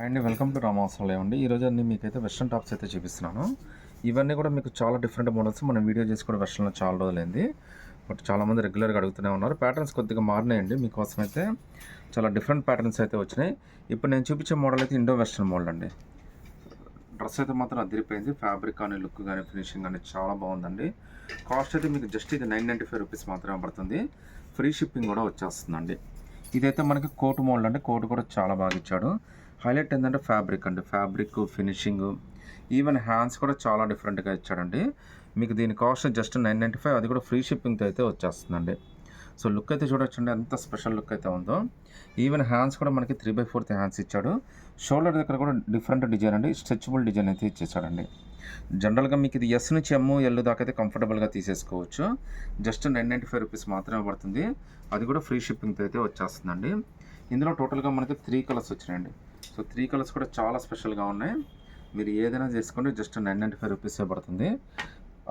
అండి welcome to రామావసరాలయం అండి. ఈరోజు అన్ని మీకైతే వెస్ట్రన్ టాప్స్ అయితే చూపిస్తున్నాను. ఇవన్నీ కూడా మీకు చాలా డిఫరెంట్ మోడల్స్. మనం వీడియో చేసి కూడా వెస్ట్రన్లో చాలా రోజులైంది. బట్ చాలామంది రెగ్యులర్గా అడుగుతూనే ఉన్నారు. ప్యాటర్న్స్ కొద్దిగా మారినాయండి. మీకోసం అయితే చాలా డిఫరెంట్ ప్యాటర్న్స్ అయితే వచ్చినాయి. ఇప్పుడు నేను చూపించే మోడల్ అయితే ఇండో వెస్ట్రన్ మోడల్ అండి. డ్రెస్ అయితే మాత్రం అదిరిపోయింది. ఫ్యాబ్రిక్ కానీ లుక్ కానీ ఫినిషింగ్ కానీ చాలా బాగుందండి. కాస్ట్ అయితే మీకు జస్ట్ ఇది 995 రూపీస్ మాత్రమే పడుతుంది. ఫ్రీ షిప్పింగ్ కూడా వచ్చేస్తుందండి. ఇదైతే మనకి కోట్ మోడల్ అండి. కోట్ కూడా చాలా బాగా ఇచ్చాడు. హైలైట్ ఏంటంటే ఫ్యాబ్రిక్ అండి. ఫ్యాబ్రిక్ ఫినిషింగ్ ఈవెన్ హ్యాండ్స్ కూడా చాలా డిఫరెంట్గా ఇచ్చాడండి. మీకు దీని కాస్ట్ జస్ట్ 995, అది కూడా ఫ్రీ షిప్పింగ్తో అయితే వచ్చేస్తుందండి. సో లుక్ అయితే చూడొచ్చండి ఎంత స్పెషల్ లుక్ అయితే ఉందో. ఈవెన్ హ్యాండ్స్ కూడా మనకి 3/4 హ్యాండ్స్ ఇచ్చాడు. షోల్డర్ దగ్గర కూడా డిఫరెంట్ డిజైన్ అండి. స్ట్రెచబుల్ డిజైన్ అయితే ఇచ్చేసాడండి. జనరల్గా మీకు ఇది ఎస్ నుంచి ఎమ్ ఎల్ దాకా అయితే కంఫర్టబుల్గా తీసేసుకోవచ్చు. జస్ట్ 995 రూపీస్ మాత్రమే పడుతుంది. అది కూడా ఫ్రీ షిప్పింగ్తో అయితే వచ్చేస్తుందండి. ఇందులో టోటల్గా మనకి 3 కలర్స్ వచ్చినాయండి. సో 3 కలర్స్ కూడా చాలా స్పెషల్గా ఉన్నాయి. మీరు ఏదైనా చేసుకోండి, జస్ట్ 995 రూపీసే పడుతుంది.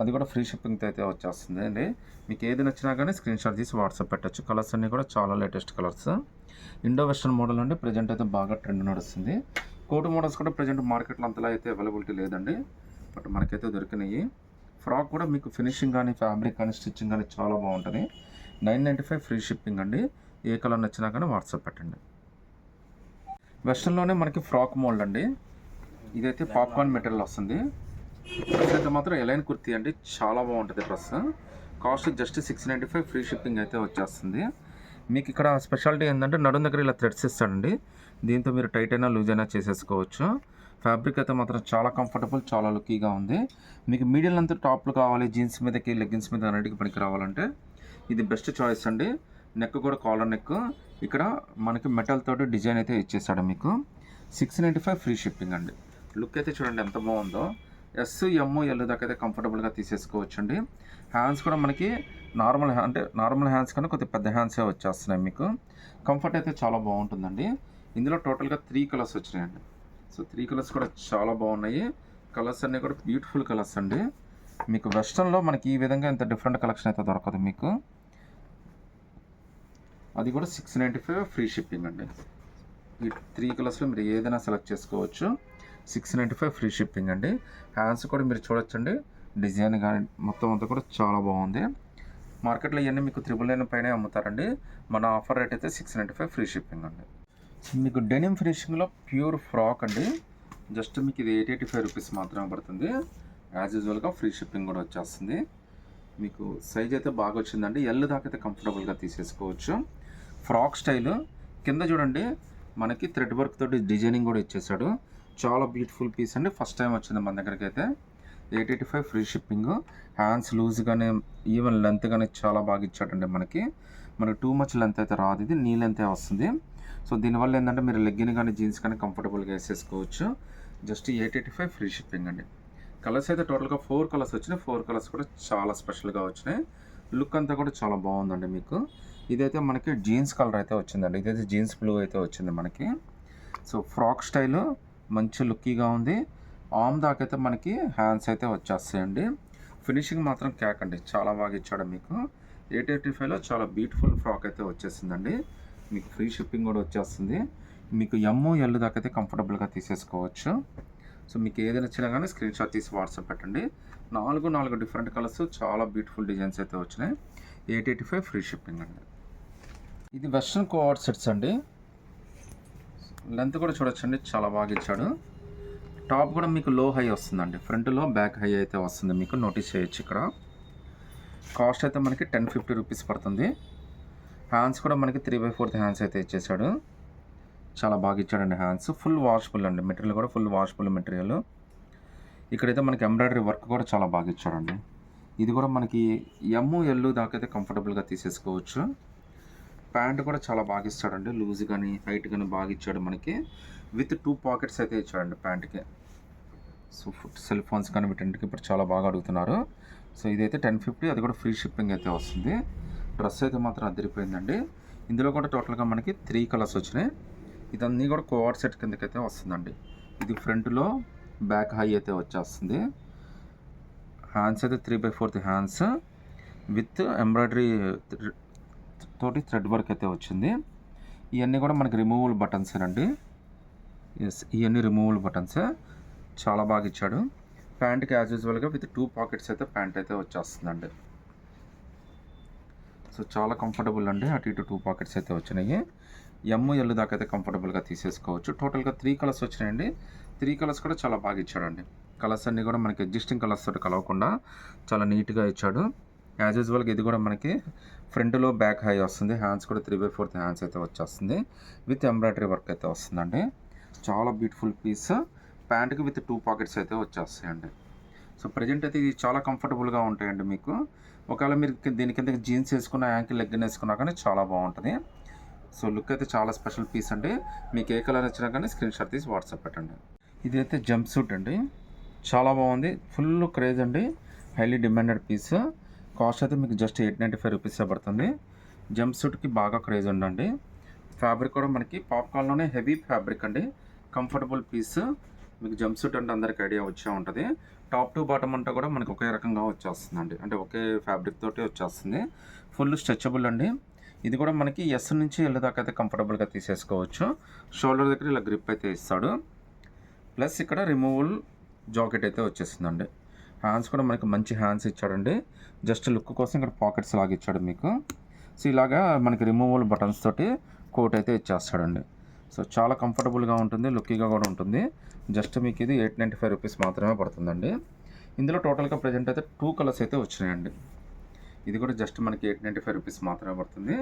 అది కూడా ఫ్రీ షిప్పింగ్తో అయితే వచ్చేస్తుంది అండి. మీకు ఏది నచ్చినా కానీ స్క్రీన్ షాట్ తీసి వాట్సాప్ పెట్టచ్చు. కలర్స్ అన్నీ కూడా చాలా latest colours. Indo western model అండి. ప్రజెంట్ అయితే బాగా ట్రెండ్ నడుస్తుంది. కోట్ మోడల్స్ కూడా ప్రజెంట్ మార్కెట్లో అంతలా అయితే అవైలబిలిటీ లేదండి. బట్ మనకైతే దొరికినాయి. ఫ్రాక్ కూడా మీకు ఫినిషింగ్ కానీ ఫ్యాబ్రిక్ కానీ స్టిచ్చింగ్ కానీ చాలా బాగుంటుంది. 995 ఫ్రీ షిప్పింగ్ అండి. ఏ కలర్ నచ్చినా కానీ వాట్సాప్ పెట్టండి. వెస్ట్రన్లోనే మనకి ఫ్రాక్ మోల్డ్ అండి. ఇదైతే పాప్కార్న్ మెటీరియల్ వస్తుంది. డ్రెస్ అయితే మాత్రం ఎలైన్ కుర్తీ అండి. చాలా బాగుంటుంది dress. Cost just 695 free shipping అయితే వచ్చేస్తుంది. మీకు ఇక్కడ స్పెషాలిటీ ఏంటంటే నడుం దగ్గర ఇలా థ్రెడ్స్ ఇస్తాడండి. దీంతో మీరు టైట్ అయినా లూజ్ అయినా చేసేసుకోవచ్చు. ఫ్యాబ్రిక్ అయితే మాత్రం చాలా కంఫర్టబుల్, చాలా లుకీగా ఉంది. మీకు మీడియం లెంత్ టాప్లు కావాలి, జీన్స్ మీదకి లెగ్గిన్స్ మీద అన్నిటికీ పనికి రావాలంటే ఇది బెస్ట్ చాయిస్ అండి. నెక్ కూడా కాలర్ నెక్. ఇక్కడ మనకి మెటల్ తోటి డిజైన్ అయితే ఇచ్చేసాడు. మీకు 695 ఫ్రీ షిప్పింగ్ అండి. లుక్ అయితే చూడండి ఎంత బాగుందో. ఎస్ ఎమ్ ఎల్ దాకా అయితే కంఫర్టబుల్గా తీసేసుకోవచ్చు అండి. హ్యాండ్స్ కూడా మనకి నార్మల్ హ్యాండ్స్ కన్నా కొద్దిగా పెద్ద హ్యాండ్సే వచ్చేస్తున్నాయి. మీకు కంఫర్ట్ అయితే చాలా బాగుంటుందండి. ఇందులో టోటల్గా 3 కలర్స్ వచ్చినాయండి. సో 3 కలర్స్ కూడా చాలా బాగున్నాయి. కలర్స్ అన్నీ కూడా బ్యూటిఫుల్ కలర్స్ అండి. మీకు వెస్ట్రన్లో మనకి ఈ విధంగా ఇంత డిఫరెంట్ కలెక్షన్ అయితే దొరకదు మీకు. అది కూడా 695 ఫ్రీ షిప్పింగ్ అండి. ఈ 3 కలర్స్లో మీరు ఏదైనా సెలెక్ట్ చేసుకోవచ్చు. 695 ఫ్రీ షిప్పింగ్ అండి. హ్యాండ్స్ కూడా మీరు చూడొచ్చండి. డిజైన్ కానీ మొత్తం అంతా కూడా చాలా బాగుంది. మార్కెట్లో ఇవన్నీ మీకు 999 పైనే అమ్ముతారండి. మన ఆఫర్ రేట్ అయితే 695 ఫ్రీ షిప్పింగ్ అండి. మీకు డెనిమ్ ఫినిషింగ్లో ప్యూర్ ఫ్రాక్ అండి. జస్ట్ మీకు ఇది 885 రూపీస్ మాత్రమే పడుతుంది. యాజ్ యూజువల్గా ఫ్రీ షిప్పింగ్ కూడా వచ్చేస్తుంది. మీకు సైజ్ అయితే బాగా వచ్చిందండి. ఎల్ దాకా అయితే కంఫర్టబుల్గా తీసేసుకోవచ్చు. ఫ్రాక్ స్టైల్ కింద చూడండి మనకి థ్రెడ్ వర్క్ తోటి డిజైనింగ్ కూడా ఇచ్చేసాడు. చాలా బ్యూటిఫుల్ పీస్ అండి. ఫస్ట్ టైం వచ్చింది మన దగ్గరికి అయితే. 885 ఫ్రీ షిప్పింగ్. హ్యాండ్స్ లూజ్ కానీ ఈవెన్ లెంత్ కానీ చాలా బాగా ఇచ్చాడండి. మనకి టూ మచ్ లెంత్ అయితే రాదు. ఇది నీ లెంతే వస్తుంది. సో దీనివల్ల ఏంటంటే మీరు లెగ్గిన్ కానీ జీన్స్ కానీ కంఫర్టబుల్గా వేసేసుకోవచ్చు. జస్ట్ 885 ఫ్రీ షిప్పింగ్ అండి. కలర్స్ అయితే టోటల్గా 4 కలర్స్ వచ్చినాయి. 4 కలర్స్ కూడా చాలా స్పెషల్గా వచ్చినాయి. లుక్ అంతా కూడా చాలా బాగుందండి. మీకు ఇదైతే మనకి జీన్స్ కలర్ అయితే వచ్చిందండి. ఇదైతే జీన్స్ బ్లూ అయితే వచ్చింది మనకి. సో ఫ్రాక్ స్టైల్ మంచి లుక్కీగా ఉంది. ఆర్మ్ దాకైతే మనకి హ్యాండ్స్ అయితే వచ్చేస్తాయండి. ఫినిషింగ్ మాత్రం క్యాక్ అండి. చాలా బాగా ఇచ్చాడు మీకు. 885లో చాలా బ్యూటిఫుల్ ఫ్రాక్ అయితే వచ్చేసిందండి. మీకు ఫ్రీ షిప్పింగ్ కూడా వచ్చేస్తుంది. మీకు ఎమ్ ఎల్ దాకా అయితే కంఫర్టబుల్గా తీసేసుకోవచ్చు. సో మీకు ఏదైనా నచ్చినా కానీ స్క్రీన్ షాట్ తీసి వాట్సాప్ పెట్టండి. 4 డిఫరెంట్ కలర్స్, చాలా బ్యూటిఫుల్ డిజైన్స్ అయితే వచ్చినాయి. 885 ఫ్రీ షిప్పింగ్ అండి. ఇది వెస్ట్రన్ కోఆర్డ్ సెట్స్ అండి. లెంత్ కూడా చూడొచ్చండి, చాలా బాగా ఇచ్చాడు. టాప్ కూడా మీకు లో హై వస్తుందండి. ఫ్రంట్లో బ్యాక్ హై అయితే వస్తుంది. మీకు నోటీస్ చేయొచ్చు. ఇక్కడ కాస్ట్ అయితే మనకి 1050 రూపీస్ పడుతుంది. హ్యాండ్స్ కూడా మనకి 3/4 హ్యాండ్స్ అయితే ఇచ్చేసాడు. చాలా బాగా ఇచ్చాడండి. హ్యాండ్స్ ఫుల్ వాషబుల్ అండి. మెటీరియల్ కూడా ఫుల్ వాషబుల్ మెటీరియల్. ఇక్కడైతే మనకి ఎంబ్రాయిడరీ వర్క్ కూడా చాలా బాగా ఇచ్చాడండి. ఇది కూడా మనకి ఎమ్ ఎల్ దాకా అయితే కంఫర్టబుల్గా తీసేసుకోవచ్చు. ప్యాంట్ కూడా చాలా బాగా ఇచ్చాడండి. లూజ్ కానీ హైట్ కానీ బాగా ఇచ్చాడు మనకి. విత్ 2 పాకెట్స్ అయితే ఇచ్చాడండి ప్యాంట్కి. సో సెల్ ఫోన్స్ కానీ వీటింటికి ఇప్పుడు చాలా బాగా అడుగుతున్నారు. సో ఇదైతే 1050, అది కూడా ఫ్రీ షిప్పింగ్ అయితే వస్తుంది. డ్రెస్ అయితే మాత్రం అదిరిపోయిందండి. ఇందులో కూడా టోటల్గా మనకి 3 కలర్స్ వచ్చినాయి. ఇదన్నీ కూడా కోఆర్డ్ సెట్ కిందకైతే వస్తుందండి. ఇది ఫ్రంట్లో బ్యాక్ హై అయితే వచ్చేస్తుంది. హ్యాండ్స్ అయితే 3/4 హ్యాండ్స్ విత్ ఎంబ్రాయిడరీ తోటి థ్రెడ్ వర్క్ అయితే వచ్చింది. ఇవన్నీ కూడా మనకి రిమూవబుల్ బటన్స్ అండి. ఎస్, ఇవన్నీ రిమూవల్ బటన్స్ చాలా బాగా ఇచ్చాడు. ప్యాంట్కి యాజ్ యూజువల్గా విత్ 2 పాకెట్స్ అయితే ప్యాంట్ అయితే వచ్చేస్తుందండి. సో చాలా కంఫర్టబుల్ అండి. అటు ఇటు 2 పాకెట్స్ అయితే వచ్చినాయి. ఎల్ దాకా అయితే కంఫర్టబుల్గా తీసేసుకోవచ్చు. టోటల్గా 3 కలర్స్ వచ్చినాయండి. 3 కలర్స్ కూడా చాలా బాగా ఇచ్చాడండి. కలర్స్ అన్నీ కూడా మనకి ఎగ్జిస్టింగ్ కలర్స్ తోటి కలవకుండా చాలా నీట్గా ఇచ్చాడు. యాజ్ యూజువల్గా ఇది కూడా మనకి ఫ్రంట్లో బ్యాక్ హై వస్తుంది. హ్యాండ్స్ కూడా 3/4 హ్యాండ్స్ అయితే వచ్చేస్తుంది. విత్ ఎంబ్రాయిడరీ వర్క్ అయితే వస్తుందండి. చాలా బ్యూటిఫుల్ పీస్. ప్యాంట్కి విత్ 2 పాకెట్స్ అయితే వచ్చేస్తాయండి. సో ప్రజెంట్ అయితే ఇది చాలా కంఫర్టబుల్గా ఉంటాయండి మీకు. ఒకవేళ మీరు దీని కింద జీన్స్ వేసుకున్న, యాంకిల్ లెగ్గిన్ వేసుకున్నా కానీ చాలా బాగుంటుంది. సో లుక్ అయితే చాలా స్పెషల్ పీస్ అండి. మీకు ఏ కలర్ వచ్చినా కానీ స్క్రీన్ షాట్ తీసి వాట్సాప్ పెట్టండి. ఇదైతే జంప్ సూట్ అండి. చాలా బాగుంది. ఫుల్ క్రేజ్ అండి. Highly demanded piece. కాస్ట్ అయితే మీకు జస్ట్ 895 రూపీసే పడుతుంది. జంప్ సూట్కి బాగా క్రేజ్ ఉందండి. ఫ్యాబ్రిక్ కూడా మనకి పాప్కార్న్లోనే హెవీ ఫ్యాబ్రిక్ అండి. Comfortable piece. మీకు జంప్ సూట్ అంటే అందరికి ఐడియా వచ్చే ఉంటుంది. టాప్ టు బాటమ్ అంతా కూడా మనకి ఒకే రకంగా వచ్చేస్తుందండి. అంటే ఒకే ఫ్యాబ్రిక్ తోటి వచ్చేస్తుంది. ఫుల్ స్ట్రెచబుల్ అండి. ఇది కూడా మనకి ఎస్ నుంచి ఎల్ దాకా అయితే కంఫర్టబుల్గా తీసేసుకోవచ్చు. షోల్డర్ దగ్గర ఇలా గ్రిప్ అయితే ఇస్తాడు. ప్లస్ ఇక్కడ రిమూవల్ జాకెట్ అయితే వచ్చేస్తుందండి. హ్యాండ్స్ కూడా మనకి మంచి హ్యాండ్స్ ఇచ్చాడండి. జస్ట్ లుక్ కోసం ఇక్కడ పాకెట్స్ లాగా ఇచ్చాడు మీకు. సో ఇలాగా మనకి రిమూవల్ బటన్స్ తోటి కోట్ అయితే ఇచ్చేస్తాడండి. సో చాలా కంఫర్టబుల్గా ఉంటుంది, లుక్కీగా కూడా ఉంటుంది. జస్ట్ మీకు ఇది 895 రూపీస్ మాత్రమే పడుతుందండి. ఇందులో టోటల్గా ప్రజెంట్ అయితే 2 కలర్స్ అయితే వచ్చినాయండి. ఇది కూడా జస్ట్ మనకి 895 రూపీస్ మాత్రమే పడుతుంది.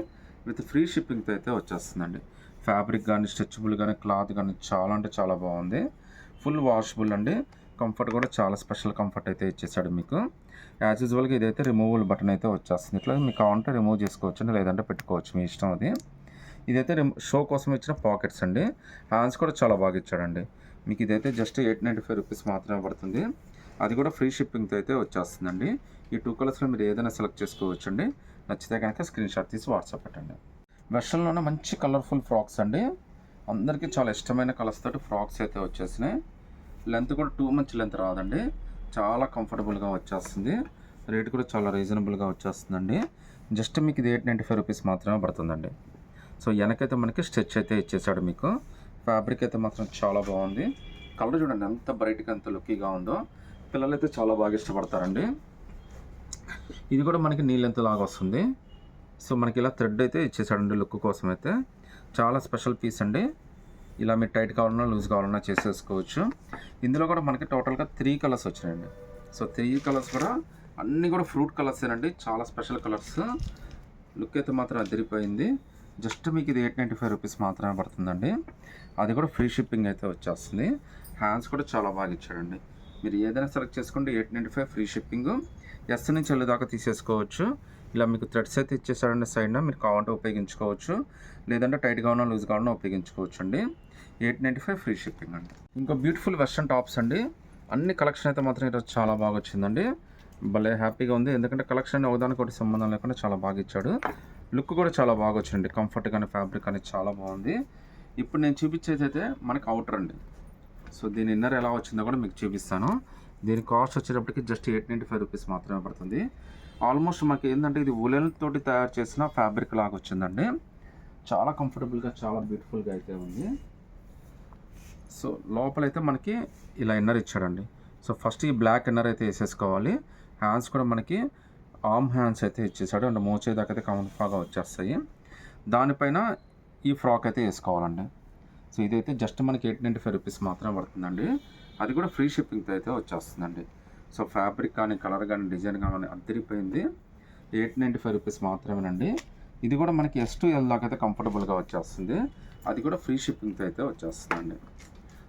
విత్ ఫ్రీ షిప్పింగ్తో అయితే వచ్చేస్తుందండి. ఫ్యాబ్రిక్ కానీ, స్ట్రెచబుల్ కానీ, క్లాత్ కానీ చాలా అంటే చాలా బాగుంది. ఫుల్ వాషబుల్ అండి. కంఫర్ట్ కూడా చాలా స్పెషల్ కంఫర్ట్ అయితే ఇచ్చేసాడు మీకు. యాజ్ యూజువల్గా ఇదైతే రిమూవల్ బటన్ అయితే వచ్చేస్తుంది. ఇట్లా మీకు కావాలంటే రిమూవ్ చేసుకోవచ్చు, లేదంటే పెట్టుకోవచ్చు, మీ ఇష్టం అది. ఇదైతే షో కోసం ఇచ్చిన పాకెట్స్ అండి. హ్యాండ్స్ కూడా చాలా బాగా ఇచ్చాడండి. మీకు ఇదైతే జస్ట్ 895 రూపీస్ మాత్రమే పడుతుంది. అది కూడా ఫ్రీ షిప్పింగ్తో అయితే వచ్చేస్తుందండి. ఈ 2 కలర్స్లో మీరు ఏదైనా సెలెక్ట్ చేసుకోవచ్చు అండి. నచ్చితే కనుక స్క్రీన్ షాట్ తీసి వాట్సాప్ పెట్టండి. వెస్ట్రన్లోనే మంచి కలర్ఫుల్ ఫ్రాక్స్ అండి. అందరికీ చాలా ఇష్టమైన కలర్స్ తోటి ఫ్రాక్స్ అయితే వచ్చేసినాయి. లెంత్ కూడా టూ మచ్ లెంత్ రాదండి. చాలా కంఫర్టబుల్గా వచ్చేస్తుంది. రేట్ కూడా చాలా రీజనబుల్గా వచ్చేస్తుందండి. జస్ట్ మీకు ఇది 895 రూపీస్ మాత్రమే పడుతుందండి. సో వెనకైతే మనకి స్టిచ్ అయితే ఇచ్చేసాడు మీకు. ఫ్యాబ్రిక్ అయితే మాత్రం చాలా బాగుంది. కలర్ చూడండి ఎంత బ్రైట్గా, ఎంత లుక్కీగా ఉందో. పిల్లలు అయితే చాలా బాగా ఇష్టపడతారండి. ఇది కూడా మనకి నీ లెంత్ లాగా వస్తుంది. సో మనకి ఇలా థ్రెడ్ అయితే ఇచ్చేసాడండి లుక్ కోసం అయితే. చాలా స్పెషల్ పీస్ అండి. ఇలా మీరు టైట్ కావాలన్నా, లూజ్ కావాలన్నా చేసేసుకోవచ్చు. ఇందులో కూడా మనకి టోటల్గా 3 కలర్స్ వచ్చినాయండి. సో 3 కలర్స్ కూడా అన్నీ కూడా ఫ్రూట్ కలర్సేనండి. చాలా స్పెషల్ కలర్స్. లుక్ అయితే మాత్రం అదిరిపోయింది. జస్ట్ మీకు ఇది 895 రూపీస్ మాత్రమే పడుతుందండి. అది కూడా ఫ్రీ షిప్పింగ్ అయితే వచ్చేస్తుంది. హ్యాండ్స్ కూడా చాలా బాగా ఇచ్చాడండి. మీరు ఏదైనా సెలెక్ట్ చేసుకోండి, 895 ఫ్రీ షిప్పింగ్. ఎస్ నుంచి ఎల్ దాకా తీసేసుకోవచ్చు. ఇలా మీకు థ్రెడ్స్ అయితే ఇచ్చేసాడండి సైడ్న. మీరు కావాలంటే ఉపయోగించుకోవచ్చు, లేదంటే టైట్గా ఉన్న, లూజ్గా ఉన్న ఉపయోగించుకోవచ్చు అండి. 895 ఫ్రీ షిప్పింగ్ అండి. ఇంకా బ్యూటిఫుల్ వెస్ట్రన్ టాప్స్ అండి. అన్ని కలెక్షన్ అయితే మాత్రం ఈరోజు చాలా బాగా వచ్చిందండి. భలే హ్యాపీగా ఉంది. ఎందుకంటే కలెక్షన్ ఒకదానికి ఒకటి సంబంధం లేకుండా చాలా బాగా ఇచ్చాడు. లుక్ కూడా చాలా బాగా వచ్చింది. కంఫర్ట్ కానీ, ఫ్యాబ్రిక్ కానీ చాలా బాగుంది. ఇప్పుడు నేను చూపించేది అయితే మనకి అవుటర్ అండి. సో దీని ఇన్నర్ ఎలా వచ్చిందో కూడా మీకు చూపిస్తాను. దీని కాస్ట్ వచ్చేటప్పటికి జస్ట్ 895 రూపీస్ మాత్రమే పడుతుంది. ఆల్మోస్ట్ మాకు ఏంటంటే ఇది ఉలెన్ తోటి తయారు చేసిన ఫ్యాబ్రిక్ లాగా వచ్చిందండి. చాలా కంఫర్టబుల్గా, చాలా బ్యూటిఫుల్గా అయితే ఉంది. సో లోపలైతే మనకి ఇలా ఇన్నర్ ఇచ్చాడండి. సో ఫస్ట్ ఈ బ్లాక్ ఇన్నర్ అయితే వేసేసుకోవాలి. హ్యాండ్స్ కూడా మనకి ఆర్మ్ హ్యాండ్స్ అయితే ఇచ్చేసాడు. అంటే మోచే దాకా అయితే కంఫర్ట్గా వచ్చేస్తాయి. దానిపైన ఈ ఫ్రాక్ అయితే వేసుకోవాలండి. సో ఇదైతే జస్ట్ మనకి 895 రూపీస్ మాత్రమే పడుతుందండి. అది కూడా ఫ్రీ షిప్పింగ్తో అయితే వచ్చేస్తుందండి. సో ఫ్యాబ్రిక్ కానీ, కలర్ కానీ, డిజైన్ కానీ అదిరిపోయింది. 895 రూపీస్ మాత్రమేనండి. ఇది కూడా మనకి ఎస్ టు ఎల్ దాకా అయితే కంఫర్టబుల్గా వచ్చేస్తుంది. అది కూడా ఫ్రీ షిప్పింగ్తో అయితే వచ్చేస్తుందండి.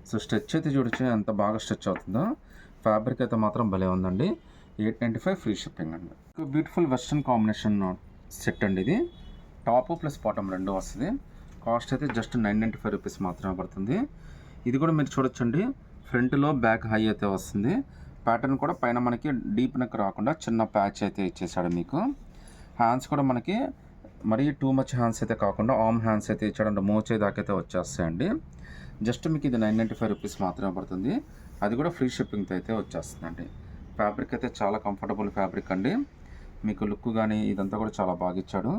సో స్ట్రెచ్ అయితే చూడొచ్చు ఎంత బాగా స్ట్రెచ్ అవుతుందో. ఫ్యాబ్రిక్ అయితే మాత్రం భలే ఉందండి. 895 ఫ్రీ షిప్పింగ్ అండి. బ్యూటిఫుల్ వెస్ట్రన్ కాంబినేషన్ సెట్ అండి. ఇది టాప్ ప్లస్ బాటమ్ రెండు వస్తుంది. కాస్ట్ అయితే జస్ట్ 995 రూపీస్ మాత్రమే పడుతుంది. ఇది కూడా మీరు చూడొచ్చండి. ఫ్రంట్లో బ్యాక్ హై అయితే వస్తుంది. ప్యాటర్న్ కూడా పైన మనకి డీప్ నెక్ రాకుండా చిన్న ప్యాచ్ అయితే ఇచ్చేసాడు మీకు. హ్యాండ్స్ కూడా మనకి మరీ టూ మచ్ హ్యాండ్స్ అయితే కాకుండా ఆర్మ్ హ్యాండ్స్ అయితే ఇచ్చాడంటే మోచే దాకైతే వచ్చేస్తాయండి. జస్ట్ మీకు ఇది 995 రూపీస్ మాత్రమే పడుతుంది. అది కూడా ఫ్రీ షిప్పింగ్తో అయితే వచ్చేస్తుందండి. ఫ్యాబ్రిక్ అయితే చాలా కంఫర్టబుల్ ఫ్యాబ్రిక్ అండి. మీకు లుక్ కానీ ఇదంతా కూడా చాలా బాగా ఇచ్చాడు.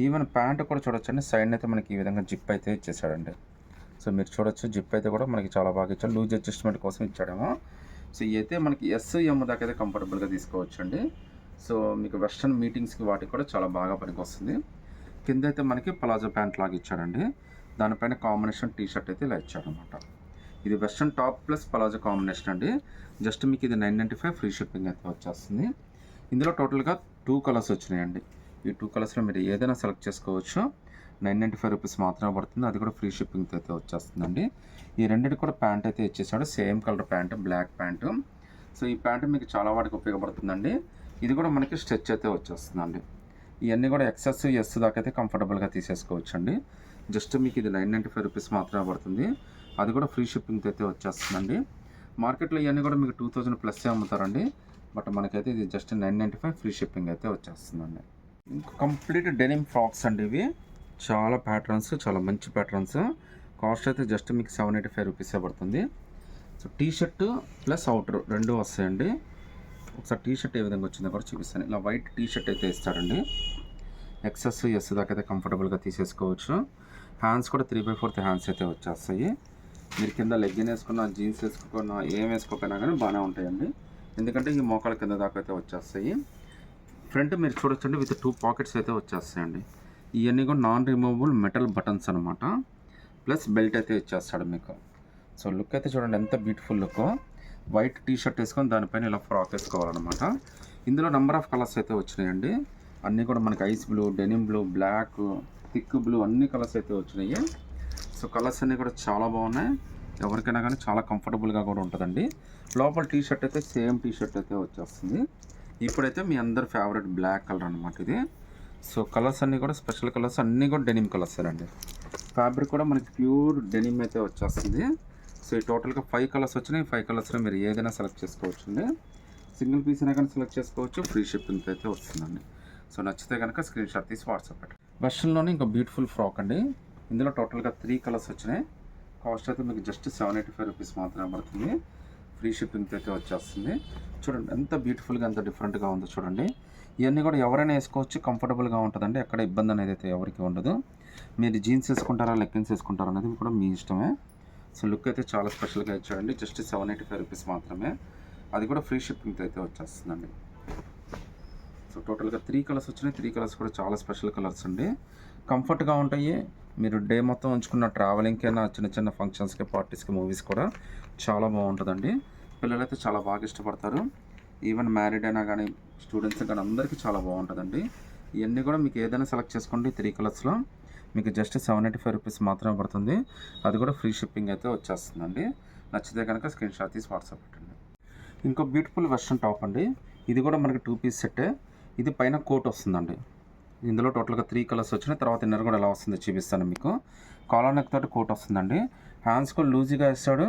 ఈవెన్ ప్యాంట్ కూడా చూడొచ్చండి. సైడ్ అయితే మనకి ఈ విధంగా జిప్ అయితే ఇచ్చేసాడండి. సో మీరు చూడొచ్చు జిప్ అయితే కూడా మనకి చాలా బాగా ఇచ్చాడు, లూజ్ అడ్జస్ట్మెంట్ కోసం ఇచ్చాడేమో. సో ఇవి అయితే మనకి ఎం దాకా అయితే కంఫర్టబుల్గా తీసుకోవచ్చు అండి. సో మీకు వెస్ట్రన్ మీటింగ్స్కి వాటికి కూడా చాలా బాగా పనికి వస్తుంది. కింద అయితే మనకి ప్లాజో ప్యాంట్ లాగా ఇచ్చాడండి, దానిపైన కాంబినేషన్ టీ షర్ట్ అయితే ఇలా ఇచ్చాడనమాట. ఇది western top plus palazzo combination అండి. జస్ట్ మీకు ఇది 995 ఫ్రీ షిప్పింగ్ అయితే వచ్చేస్తుంది. ఇందులో టోటల్గా 2 కలర్స్ వచ్చినాయండి. ఈ 2 కలర్స్లో మీరు ఏదైనా సెలెక్ట్ చేసుకోవచ్చు. 995 రూపీస్ మాత్రమే పడుతుంది, అది కూడా ఫ్రీ షిప్పింగ్తో అయితే వచ్చేస్తుందండి. ఈ రెండింటి కూడా ప్యాంట్ అయితే ఇచ్చేసాడు, same colour pant, black pant. So ఈ ప్యాంట్ మీకు చాలా వాటికి ఉపయోగపడుతుందండి. ఇది కూడా మనకి స్ట్రెచ్ అయితే వచ్చేస్తుందండి. ఇవన్నీ కూడా ఎక్సెస్ ఎస్ దాకా అయితే కంఫర్టబుల్గా తీసేసుకోవచ్చు అండి. జస్ట్ మీకు ఇది 995 రూపీస్ మాత్రమే పడుతుంది, అది కూడా ఫ్రీ షిప్పింగ్తో అయితే వచ్చేస్తుందండి. మార్కెట్లో ఇవన్నీ కూడా మీకు 2000 ప్లస్ అమ్ముతారండి, బట్ మనకైతే ఇది జస్ట్ 995 ఫ్రీ షిప్పింగ్ అయితే వచ్చేస్తుందండి. ఇంకా కంప్లీట్ డెనిమ్ ఫ్రాక్స్ అండి ఇవి, చాలా ప్యాటర్న్స్, చాలా మంచి ప్యాటర్న్స్. కాస్ట్ అయితే జస్ట్ మీకు 785 రూపీసే పడుతుంది. So T shirt plus outer రెండు వస్తాయండి. ఒకసారి టీ షర్ట్ ఏ విధంగా వచ్చిందో కూడా చూపిస్తాను. ఇలా వైట్ టీ షర్ట్ అయితే ఇస్తారండి, ఎక్సెస్ ఎస్ దాకా అయితే కంఫర్టబుల్గా తీసేసుకోవచ్చు. హ్యాండ్స్ కూడా 3/4 హ్యాండ్స్ అయితే వచ్చేస్తాయి. మీరు కింద లెగ్గిన్ వేసుకున్న, జీన్స్ వేసుకున్న, ఏం వేసుకోకపోయినా కానీ బాగానే ఉంటాయండి, ఎందుకంటే ఈ మోకాల కింద దాకా అయితే వచ్చేస్తాయి. ఫ్రంట్ మీరు చూడొచ్చండి విత్ 2 పాకెట్స్ అయితే వచ్చేస్తాయండి. ఇవన్నీ కూడా నాన్ రిమూవబుల్ మెటల్ బటన్స్ అనమాట, ప్లస్ బెల్ట్ అయితే ఇచ్చేస్తాడు మీకు. సో లుక్ అయితే చూడండి ఎంత beautiful look. White T shirt వేసుకొని దానిపైన ఇలా ఫ్రాక్ వేసుకోవాలన్నమాట. ఇందులో నెంబర్ ఆఫ్ కలర్స్ అయితే వచ్చినాయండి, అన్నీ కూడా మనకి ice blue, denim blue, black, thick blue, అన్ని కలర్స్ అయితే వచ్చినాయి. సో కలర్స్ అన్నీ కూడా చాలా బాగున్నాయి, ఎవరికైనా కానీ చాలా కంఫర్టబుల్గా కూడా ఉంటుందండి. లోపల టీ షర్ట్ అయితే సేమ్ టీ షర్ట్ అయితే వచ్చేస్తుంది. ఇప్పుడైతే మీ అందరి ఫేవరెట్ బ్లాక్ కలర్ అనమాట ఇది. సో కలర్స్ అన్నీ కూడా స్పెషల్ కలర్స్, అన్నీ కూడా డెనిమ్ కలర్స్ అండి. ఫ్యాబ్రిక్ కూడా మనకి ప్యూర్ డెనిమ్ అయితే వచ్చేస్తుంది. సో ఈ టోటల్గా 5 కలర్స్ వచ్చినాయి. 5 కలర్స్లో మీరు ఏదైనా సెలెక్ట్ చేసుకోవచ్చు అండి, సింగిల్ పీస్ అయినా కానీ సెలెక్ట్ చేసుకోవచ్చు, ఫ్రీ షిప్పింగ్ అయితే వస్తుందండి. సో నచ్చితే కనుక స్క్రీన్ షాట్ తీసి వాట్సాప్ పెట్టండి. వెస్ట్రన్లోనే ఇంకా బ్యూటిఫుల్ ఫ్రాక్ అండి, ఇందులో టోటల్గా 3 కలర్స్ వచ్చినాయి. కాస్ట్ అయితే మీకు జస్ట్ 785 రూపీస్ మాత్రమే పడుతుంది, ఫ్రీ షిప్పింగ్తో అయితే వచ్చేస్తుంది. చూడండి ఎంత బ్యూటిఫుల్గా, ఎంత డిఫరెంట్గా ఉందో చూడండి. ఇవన్నీ కూడా ఎవరైనా వేసుకోవచ్చు, కంఫర్టబుల్గా ఉంటుందండి, ఎక్కడ ఇబ్బంది అనేది అయితే ఎవరికి ఉండదు. మీరు జీన్స్ వేసుకుంటారా, లెగ్గిన్స్ వేసుకుంటారా అనేది కూడా మీ ఇష్టమే. సో లుక్ అయితే చాలా స్పెషల్గా ఇచ్చాడండి, జస్ట్ 785 రూపీస్ మాత్రమే, అది కూడా ఫ్రీ షిప్పింగ్తో అయితే వచ్చేస్తుందండి. సో టోటల్గా 3 కలర్స్ వచ్చినాయి. 3 కలర్స్ కూడా చాలా స్పెషల్ కలర్స్ అండి, కంఫర్ట్గా ఉంటాయి. మీరు డే మొత్తం ఉంచుకున్న ట్రావెలింగ్కి అయినా, చిన్న చిన్న ఫంక్షన్స్కి, పార్టీస్కి, మూవీస్ కూడా చాలా బాగుంటుందండి. పిల్లలైతే చాలా బాగా ఇష్టపడతారు, ఈవెన్ మ్యారీడ్ అయినా కానీ, స్టూడెంట్స్ కానీ అందరికీ చాలా బాగుంటుందండి. ఇవన్నీ కూడా మీకు ఏదైనా సెలెక్ట్ చేసుకోండి, 3 కలర్స్లో మీకు జస్ట్ 785 రూపీస్ మాత్రమే పడుతుంది, అది కూడా ఫ్రీ షిప్పింగ్ అయితే వచ్చేస్తుందండి. నచ్చితే కనుక స్క్రీన్ షాట్ తీసి వాట్సాప్ పెట్టండి. ఇంకో బ్యూటిఫుల్ వెస్ట్రన్ టాప్ అండి, ఇది కూడా మనకి 2 పీస్ సెట్టే. ఇది పైన కోట్ వస్తుందండి, ఇందులో టోటల్గా 3 కలర్స్ వచ్చినాయి. తర్వాత ఇన్నర్ కూడా ఎలా వస్తుందో చూపిస్తాను మీకు. కాలర్ నెక్ తోటి కోట్ వస్తుందండి, హ్యాండ్స్ కూడా లూజీగా ఇస్తాడు,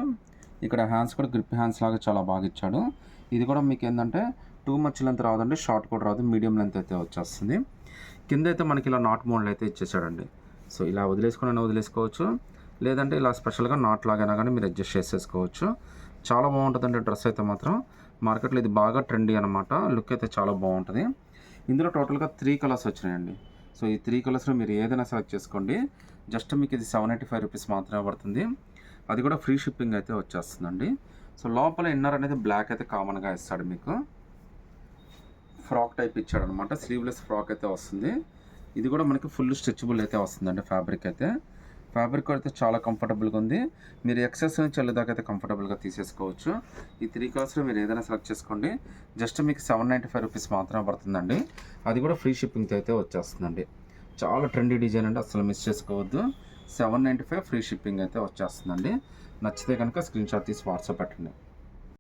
ఇక్కడ హ్యాండ్స్ కూడా గ్రిప్ హ్యాండ్స్ లాగా చాలా బాగా ఇచ్చాడు. ఇది కూడా మీకు ఏంటంటే టూ మచ్ లెంత్ రాదండి, షార్ట్ కూడా రాదు, మీడియం లెంత్ అయితే వచ్చేస్తుంది. కింద అయితే మనకి ఇలా నాట్ మోడల్ అయితే ఇచ్చేసాడండి. సో ఇలా వదిలేసుకోవచ్చు, లేదంటే ఇలా స్పెషల్గా నాట్ లాగైనా కానీ మీరు అడ్జస్ట్ చేసేసుకోవచ్చు. చాలా బాగుంటుందండి డ్రెస్ అయితే మాత్రం, మార్కెట్లో ఇది బాగా ట్రెండీ అనమాట, లుక్ అయితే చాలా బాగుంటుంది. ఇందులో టోటల్గా 3 కలర్స్ వచ్చినాయండి. సో ఈ 3 కలర్స్లో మీరు ఏదైనా సెలెక్ట్ చేసుకోండి, జస్ట్ మీకు ఇది 785 రూపీస్ మాత్రమే పడుతుంది, అది కూడా ఫ్రీ షిప్పింగ్ అయితే వచ్చేస్తుందండి. సో లోపల ఇన్నర్ అనేది బ్లాక్ అయితే కామన్గా ఇస్తాడు, మీకు ఫ్రాక్ టైప్ ఇచ్చాడు అనమాట, స్లీవ్లెస్ ఫ్రాక్ అయితే వస్తుంది. ఇది కూడా మనకి ఫుల్ స్ట్రెచబుల్ అయితే వస్తుందండి. ఫ్యాబ్రిక్ అయితే చాలా కంఫర్టబుల్గా ఉంది, మీరు ఎక్సెస్ నుంచి వెళ్ళేదాకా అయితే కంఫర్టబుల్గా తీసేసుకోవచ్చు. ఈ 3 కలర్స్లో మీరు ఏదైనా సెలెక్ట్ చేసుకోండి, జస్ట్ మీకు 795 రూపీస్ మాత్రమే పడుతుందండి, అది కూడా ఫ్రీ షిప్పింగ్తో అయితే వచ్చేస్తుందండి. చాలా ట్రెండీ డిజైన్ అండి, అసలు మిస్ చేసుకోవద్దు. 795 ఫ్రీ షిప్పింగ్ అయితే వచ్చేస్తుందండి. నచ్చితే కనుక స్క్రీన్ షాట్ తీసి వాట్సాప్ పెట్టండి.